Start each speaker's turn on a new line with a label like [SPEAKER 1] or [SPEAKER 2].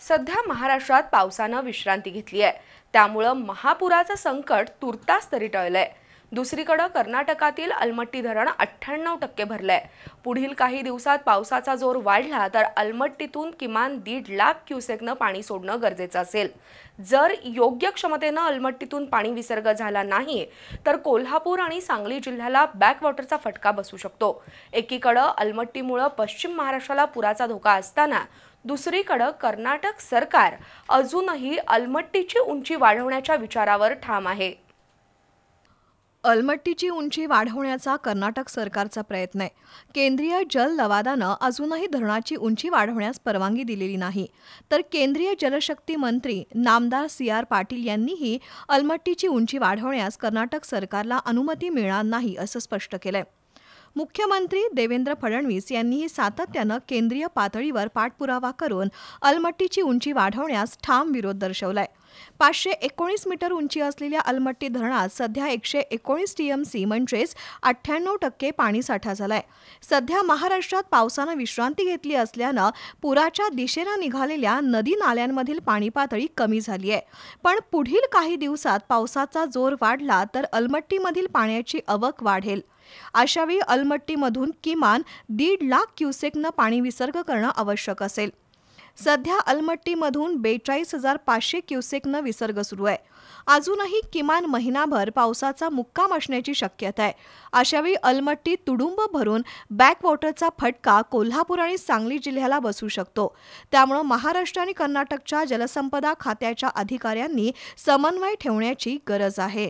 [SPEAKER 1] सध्या महाराष्ट्रात पावसानं विश्रांती घेतली आहे। त्यामुळे महापुराचं संकट तुर्तास तरी टळलंय। दुसरीकडे कर्नाटकातील अलमट्टी धरण 98% भरलंय। पुढील काही दिवसात पावसाचा जोर वाढला तर अलमट्टीतून किमान 1.5 लाख क्युसेकनं पाणी सोडणं गरजेचं असेल। जर योग्य क्षमतेनं अलमट्टीतून पाणी विसर्ग झाला नाही तर कोल्हापूर आणि सांगली जिल्ह्याला बॅकवॉटरचा फटका बसू शकतो। एकीकडे अलमट्टीमुळे पश्चिम महाराष्ट्राला पुराचा धोका असताना दुसरीकडे कर्नाटक सरकार अजूनही अलमट्टीची उंची वाढवण्याच्या विचारावर ठाम आहे।
[SPEAKER 2] अलमट्टीची उंची वाढवण्याचा कर्नाटक सरकारचा प्रयत्न आहे। केंद्रीय जल लवादानं अजूनही धरणाची उंची वाढवण्यास परवानगी दिलेली नाही, तर केंद्रीय जलशक्ती मंत्री नामदार सी.आर. पाटील यांनीही अलमट्टीची उंची वाढवण्यास कर्नाटक सरकारला अनुमती मिळणार नाही असं स्पष्ट केलंय। मुख्यमंत्री देवेंद्र फडणवीस यांनीही सातत्यानं केंद्रीय पातळीवर पाठपुरावा करून अलमट्टीची उंची वाढवण्यास ठाम विरोध दर्शवलाय। 519 मीटर उंची असलेल्या अलमट्टी धरणात सध्या 119 टीएमसी म्हणजेच 98% पाणीसाठा झालाय। सध्या महाराष्ट्रात पावसानं विश्रांती घेतली असल्यानं पुराच्या दिशेनं निघालेल्या नदी नाल्यांमधील पाणी पातळी कमी झाली आहे। पण पुढील काही दिवसात पावसाचा जोर वाढला तर अलमट्टीमधील पाण्याची आवक वाढेल। अशावेळी अलमट्टीमधून किमान 1.5 लाख क्युसेकनं पाणी विसर्ग करणं आवश्यक असेल। सध्या अलमट्टीमधून 42,500 क्युसेकनं विसर्ग सुरू आहे। अजूनही किमान महिनाभर पावसाचा मुक्काम असण्याची शक्यता आहे। अशावेळी अलमट्टी तुडुंब भरून बॅकवॉटरचा फटका कोल्हापूर आणि सांगली जिल्ह्याला बसू शकतो। त्यामुळे महाराष्ट्र आणि कर्नाटकच्या जलसंपदा खात्याच्या अधिकाऱ्यांनी समन्वय ठेवण्याची गरज आहे।